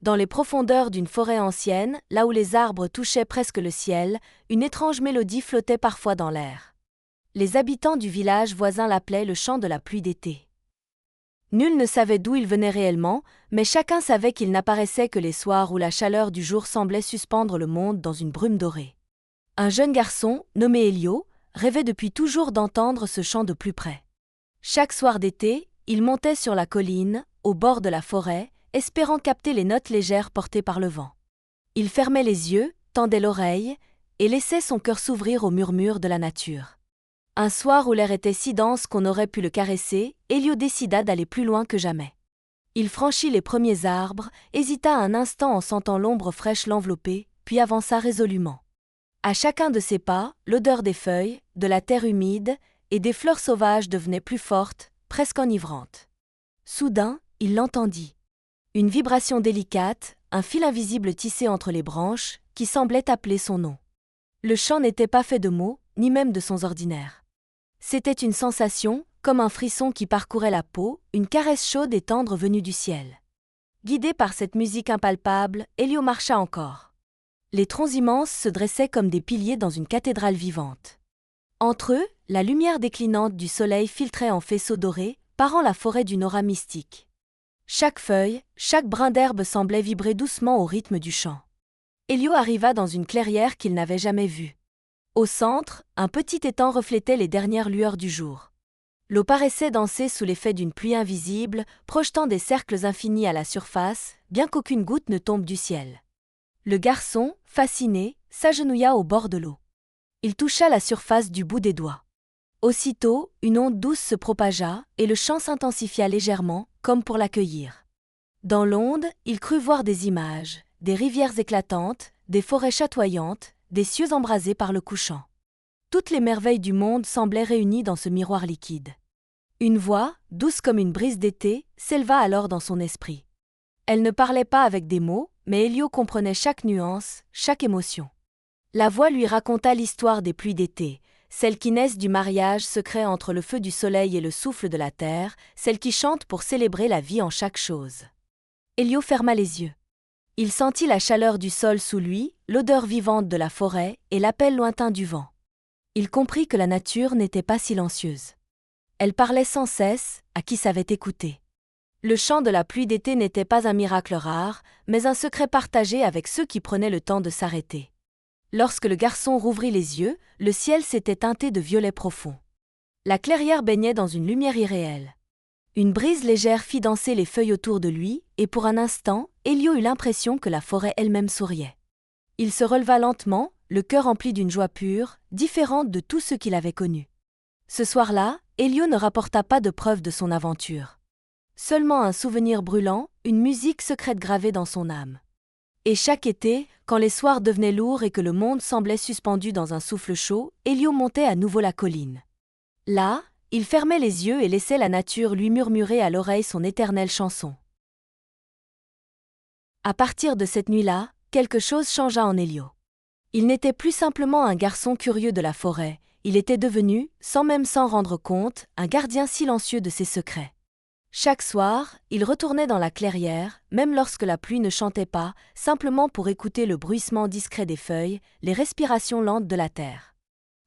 Dans les profondeurs d'une forêt ancienne, là où les arbres touchaient presque le ciel, une étrange mélodie flottait parfois dans l'air. Les habitants du village voisin l'appelaient le chant de la pluie d'été. Nul ne savait d'où il venait réellement, mais chacun savait qu'il n'apparaissait que les soirs où la chaleur du jour semblait suspendre le monde dans une brume dorée. Un jeune garçon, nommé Elio, rêvait depuis toujours d'entendre ce chant de plus près. Chaque soir d'été, il montait sur la colline, au bord de la forêt, espérant capter les notes légères portées par le vent. Il fermait les yeux, tendait l'oreille, et laissait son cœur s'ouvrir au murmure de la nature. Un soir où l'air était si dense qu'on aurait pu le caresser, Elio décida d'aller plus loin que jamais. Il franchit les premiers arbres, hésita un instant en sentant l'ombre fraîche l'envelopper, puis avança résolument. À chacun de ses pas, l'odeur des feuilles, de la terre humide et des fleurs sauvages devenait plus forte, presque enivrante. Soudain, il l'entendit. Une vibration délicate, un fil invisible tissé entre les branches, qui semblait appeler son nom. Le chant n'était pas fait de mots, ni même de sons ordinaires. C'était une sensation, comme un frisson qui parcourait la peau, une caresse chaude et tendre venue du ciel. Guidé par cette musique impalpable, Elio marcha encore. Les troncs immenses se dressaient comme des piliers dans une cathédrale vivante. Entre eux, la lumière déclinante du soleil filtrait en faisceaux dorés, parant la forêt d'une aura mystique. Chaque feuille, chaque brin d'herbe semblait vibrer doucement au rythme du chant. Elio arriva dans une clairière qu'il n'avait jamais vue. Au centre, un petit étang reflétait les dernières lueurs du jour. L'eau paraissait danser sous l'effet d'une pluie invisible, projetant des cercles infinis à la surface, bien qu'aucune goutte ne tombe du ciel. Le garçon, fasciné, s'agenouilla au bord de l'eau. Il toucha la surface du bout des doigts. Aussitôt, une onde douce se propagea, et le chant s'intensifia légèrement, comme pour l'accueillir. Dans l'onde, il crut voir des images, des rivières éclatantes, des forêts chatoyantes, des cieux embrasés par le couchant. Toutes les merveilles du monde semblaient réunies dans ce miroir liquide. Une voix, douce comme une brise d'été, s'éleva alors dans son esprit. Elle ne parlait pas avec des mots, mais Elio comprenait chaque nuance, chaque émotion. La voix lui raconta l'histoire des pluies d'été, celles qui naissent du mariage secret entre le feu du soleil et le souffle de la terre, celles qui chantent pour célébrer la vie en chaque chose. Elio ferma les yeux. Il sentit la chaleur du sol sous lui, l'odeur vivante de la forêt et l'appel lointain du vent. Il comprit que la nature n'était pas silencieuse. Elle parlait sans cesse, à qui savait écouter. Le chant de la pluie d'été n'était pas un miracle rare, mais un secret partagé avec ceux qui prenaient le temps de s'arrêter. Lorsque le garçon rouvrit les yeux, le ciel s'était teinté de violet profond. La clairière baignait dans une lumière irréelle. Une brise légère fit danser les feuilles autour de lui, et pour un instant, Elio eut l'impression que la forêt elle-même souriait. Il se releva lentement, le cœur empli d'une joie pure, différente de tout ce qu'il avait connu. Ce soir-là, Elio ne rapporta pas de preuves de son aventure. Seulement un souvenir brûlant, une musique secrète gravée dans son âme. Et chaque été, quand les soirs devenaient lourds et que le monde semblait suspendu dans un souffle chaud, Elio montait à nouveau la colline. Là, il fermait les yeux et laissait la nature lui murmurer à l'oreille son éternelle chanson. À partir de cette nuit-là, quelque chose changea en Elio. Il n'était plus simplement un garçon curieux de la forêt, il était devenu, sans même s'en rendre compte, un gardien silencieux de ses secrets. Chaque soir, il retournait dans la clairière, même lorsque la pluie ne chantait pas, simplement pour écouter le bruissement discret des feuilles, les respirations lentes de la terre.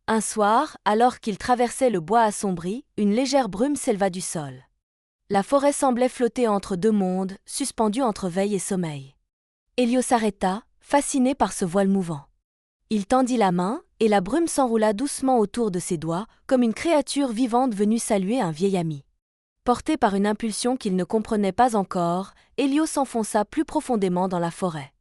Un soir, alors qu'il traversait le bois assombri, une légère brume s'éleva du sol. La forêt semblait flotter entre deux mondes, suspendue entre veille et sommeil. Elio s'arrêta, fasciné par ce voile mouvant. Il tendit la main, et la brume s'enroula doucement autour de ses doigts, comme une créature vivante venue saluer un vieil ami. Porté par une impulsion qu'il ne comprenait pas encore, Elio s'enfonça plus profondément dans la forêt.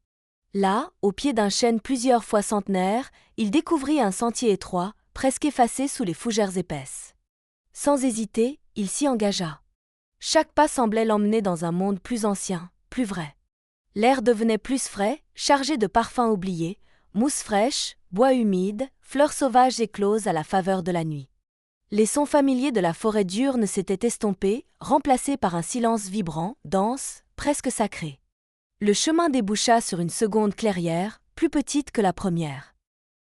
Là, au pied d'un chêne plusieurs fois centenaire, il découvrit un sentier étroit, presque effacé sous les fougères épaisses. Sans hésiter, il s'y engagea. Chaque pas semblait l'emmener dans un monde plus ancien, plus vrai. L'air devenait plus frais, chargé de parfums oubliés, mousse fraîche, bois humide, fleurs sauvages écloses à la faveur de la nuit. Les sons familiers de la forêt diurne s'étaient estompés, remplacés par un silence vibrant, dense, presque sacré. Le chemin déboucha sur une seconde clairière, plus petite que la première.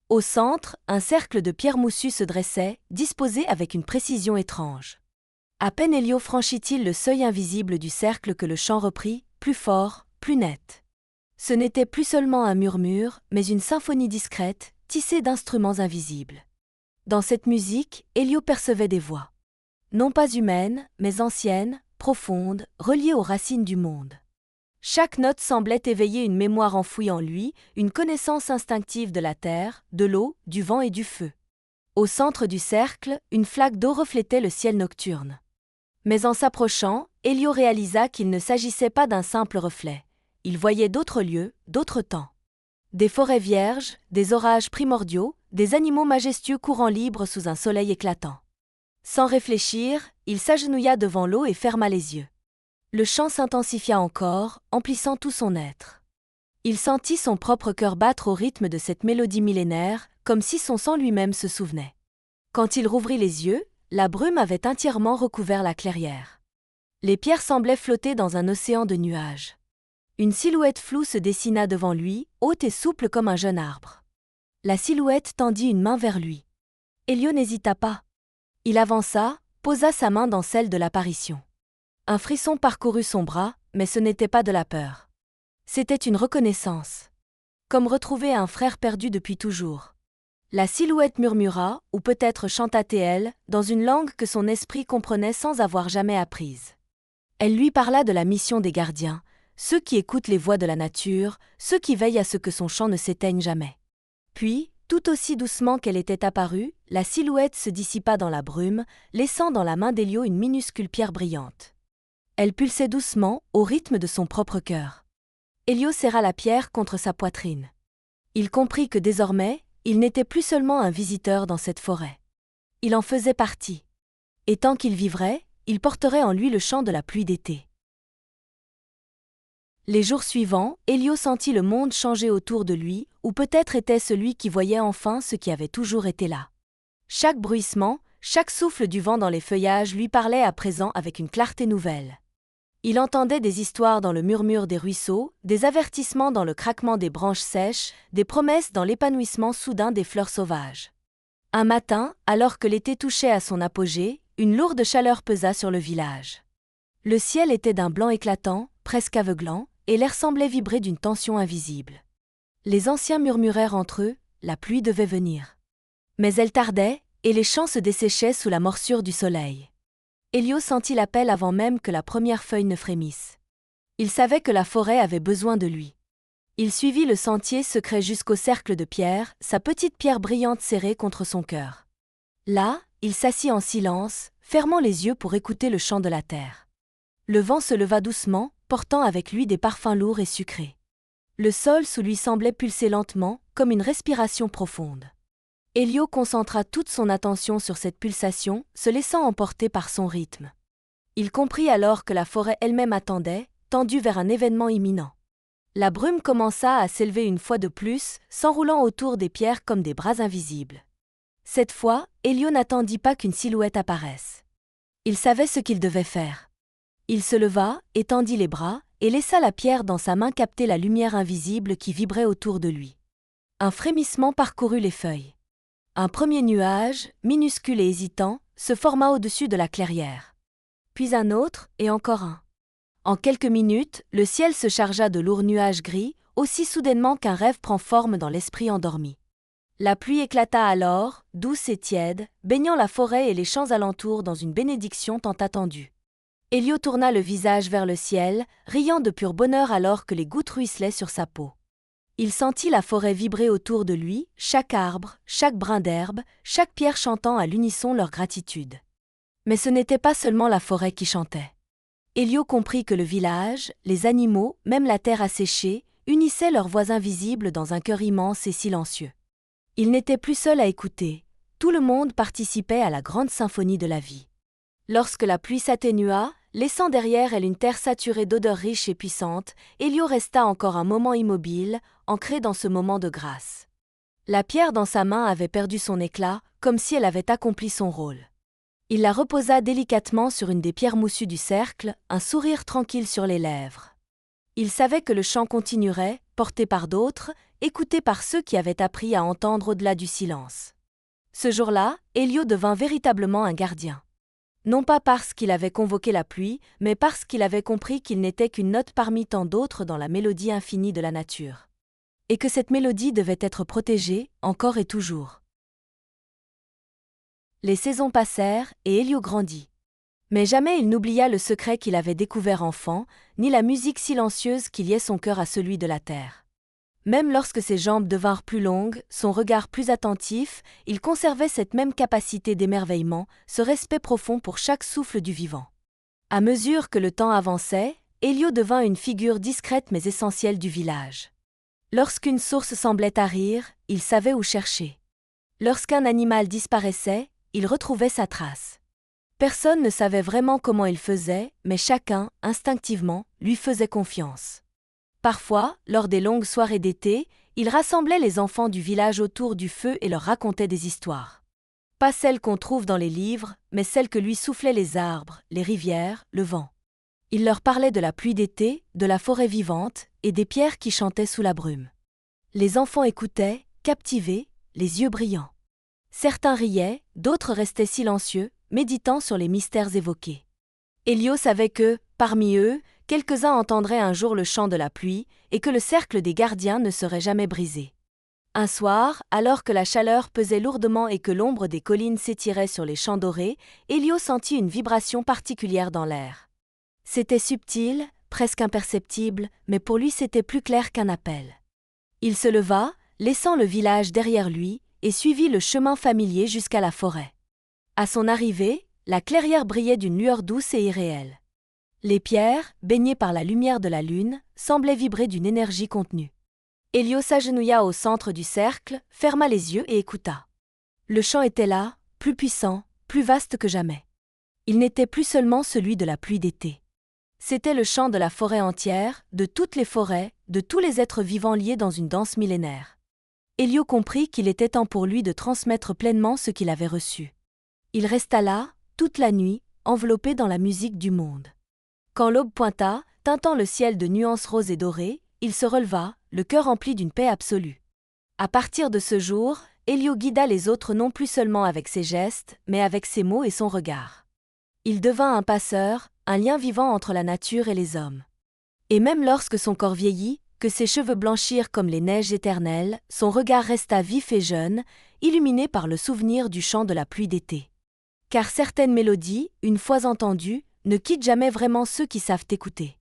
Au centre, un cercle de pierres moussues se dressait, disposé avec une précision étrange. À peine Elio franchit-il le seuil invisible du cercle que le chant reprit, plus fort, plus net. Ce n'était plus seulement un murmure, mais une symphonie discrète, tissée d'instruments invisibles. Dans cette musique, Elio percevait des voix. Non pas humaines, mais anciennes, profondes, reliées aux racines du monde. Chaque note semblait éveiller une mémoire enfouie en lui, une connaissance instinctive de la terre, de l'eau, du vent et du feu. Au centre du cercle, une flaque d'eau reflétait le ciel nocturne. Mais en s'approchant, Elio réalisa qu'il ne s'agissait pas d'un simple reflet. Il voyait d'autres lieux, d'autres temps. Des forêts vierges, des orages primordiaux, des animaux majestueux courant libres sous un soleil éclatant. Sans réfléchir, il s'agenouilla devant l'eau et ferma les yeux. Le chant s'intensifia encore, emplissant tout son être. Il sentit son propre cœur battre au rythme de cette mélodie millénaire, comme si son sang lui-même se souvenait. Quand il rouvrit les yeux, la brume avait entièrement recouvert la clairière. Les pierres semblaient flotter dans un océan de nuages. Une silhouette floue se dessina devant lui, haute et souple comme un jeune arbre. La silhouette tendit une main vers lui. Elio n'hésita pas. Il avança, posa sa main dans celle de l'apparition. Un frisson parcourut son bras, mais ce n'était pas de la peur. C'était une reconnaissance. Comme retrouver un frère perdu depuis toujours. La silhouette murmura, ou peut-être chanta-t-elle, dans une langue que son esprit comprenait sans avoir jamais apprise. Elle lui parla de la mission des gardiens, ceux qui écoutent les voix de la nature, ceux qui veillent à ce que son chant ne s'éteigne jamais. Puis, tout aussi doucement qu'elle était apparue, la silhouette se dissipa dans la brume, laissant dans la main d'Elio une minuscule pierre brillante. Elle pulsait doucement, au rythme de son propre cœur. Elio serra la pierre contre sa poitrine. Il comprit que désormais, il n'était plus seulement un visiteur dans cette forêt. Il en faisait partie. Et tant qu'il vivrait, il porterait en lui le chant de la pluie d'été. Les jours suivants, Elio sentit le monde changer autour de lui, ou peut-être était celui qui voyait enfin ce qui avait toujours été là. Chaque bruissement, chaque souffle du vent dans les feuillages lui parlait à présent avec une clarté nouvelle. Il entendait des histoires dans le murmure des ruisseaux, des avertissements dans le craquement des branches sèches, des promesses dans l'épanouissement soudain des fleurs sauvages. Un matin, alors que l'été touchait à son apogée, une lourde chaleur pesa sur le village. Le ciel était d'un blanc éclatant, presque aveuglant, et l'air semblait vibrer d'une tension invisible. Les anciens murmurèrent entre eux, la pluie devait venir. Mais elle tardait, et les champs se desséchaient sous la morsure du soleil. Elio sentit l'appel avant même que la première feuille ne frémisse. Il savait que la forêt avait besoin de lui. Il suivit le sentier secret jusqu'au cercle de pierre, sa petite pierre brillante serrée contre son cœur. Là, il s'assit en silence, fermant les yeux pour écouter le chant de la terre. Le vent se leva doucement, portant avec lui des parfums lourds et sucrés. Le sol sous lui semblait pulser lentement, comme une respiration profonde. Elio concentra toute son attention sur cette pulsation, se laissant emporter par son rythme. Il comprit alors que la forêt elle-même attendait, tendue vers un événement imminent. La brume commença à s'élever une fois de plus, s'enroulant autour des pierres comme des bras invisibles. Cette fois, Elio n'attendit pas qu'une silhouette apparaisse. Il savait ce qu'il devait faire. Il se leva, étendit les bras, et laissa la pierre dans sa main capter la lumière invisible qui vibrait autour de lui. Un frémissement parcourut les feuilles. Un premier nuage, minuscule et hésitant, se forma au-dessus de la clairière. Puis un autre, et encore un. En quelques minutes, le ciel se chargea de lourds nuages gris, aussi soudainement qu'un rêve prend forme dans l'esprit endormi. La pluie éclata alors, douce et tiède, baignant la forêt et les champs alentours dans une bénédiction tant attendue. Elio tourna le visage vers le ciel, riant de pur bonheur alors que les gouttes ruisselaient sur sa peau. Il sentit la forêt vibrer autour de lui, chaque arbre, chaque brin d'herbe, chaque pierre chantant à l'unisson leur gratitude. Mais ce n'était pas seulement la forêt qui chantait. Elio comprit que le village, les animaux, même la terre asséchée, unissaient leurs voix invisibles dans un chœur immense et silencieux. Il n'était plus seul à écouter, tout le monde participait à la grande symphonie de la vie. Lorsque la pluie s'atténua, laissant derrière elle une terre saturée d'odeurs riches et puissantes, Elio resta encore un moment immobile, ancré dans ce moment de grâce. La pierre dans sa main avait perdu son éclat, comme si elle avait accompli son rôle. Il la reposa délicatement sur une des pierres moussues du cercle, un sourire tranquille sur les lèvres. Il savait que le chant continuerait, porté par d'autres, écouté par ceux qui avaient appris à entendre au-delà du silence. Ce jour-là, Elio devint véritablement un gardien. Non pas parce qu'il avait convoqué la pluie, mais parce qu'il avait compris qu'il n'était qu'une note parmi tant d'autres dans la mélodie infinie de la nature. Et que cette mélodie devait être protégée, encore et toujours. Les saisons passèrent, et Elio grandit. Mais jamais il n'oublia le secret qu'il avait découvert enfant, ni la musique silencieuse qui liait son cœur à celui de la terre. Même lorsque ses jambes devinrent plus longues, son regard plus attentif, il conservait cette même capacité d'émerveillement, ce respect profond pour chaque souffle du vivant. À mesure que le temps avançait, Elio devint une figure discrète mais essentielle du village. Lorsqu'une source semblait tarir, il savait où chercher. Lorsqu'un animal disparaissait, il retrouvait sa trace. Personne ne savait vraiment comment il faisait, mais chacun, instinctivement, lui faisait confiance. Parfois, lors des longues soirées d'été, il rassemblait les enfants du village autour du feu et leur racontait des histoires. Pas celles qu'on trouve dans les livres, mais celles que lui soufflaient les arbres, les rivières, le vent. Il leur parlait de la pluie d'été, de la forêt vivante et des pierres qui chantaient sous la brume. Les enfants écoutaient, captivés, les yeux brillants. Certains riaient, d'autres restaient silencieux, méditant sur les mystères évoqués. Elio savait que, parmi eux, quelques-uns entendraient un jour le chant de la pluie, et que le cercle des gardiens ne serait jamais brisé. Un soir, alors que la chaleur pesait lourdement et que l'ombre des collines s'étirait sur les champs dorés, Elio sentit une vibration particulière dans l'air. C'était subtil, presque imperceptible, mais pour lui c'était plus clair qu'un appel. Il se leva, laissant le village derrière lui, et suivit le chemin familier jusqu'à la forêt. À son arrivée, la clairière brillait d'une lueur douce et irréelle. Les pierres, baignées par la lumière de la lune, semblaient vibrer d'une énergie contenue. Elio s'agenouilla au centre du cercle, ferma les yeux et écouta. Le chant était là, plus puissant, plus vaste que jamais. Il n'était plus seulement celui de la pluie d'été. C'était le chant de la forêt entière, de toutes les forêts, de tous les êtres vivants liés dans une danse millénaire. Elio comprit qu'il était temps pour lui de transmettre pleinement ce qu'il avait reçu. Il resta là, toute la nuit, enveloppé dans la musique du monde. Quand l'aube pointa, teintant le ciel de nuances roses et dorées, il se releva, le cœur rempli d'une paix absolue. À partir de ce jour, Elio guida les autres non plus seulement avec ses gestes, mais avec ses mots et son regard. Il devint un passeur, un lien vivant entre la nature et les hommes. Et même lorsque son corps vieillit, que ses cheveux blanchirent comme les neiges éternelles, son regard resta vif et jeune, illuminé par le souvenir du chant de la pluie d'été. Car certaines mélodies, une fois entendues, ne quittent jamais vraiment ceux qui savent écouter.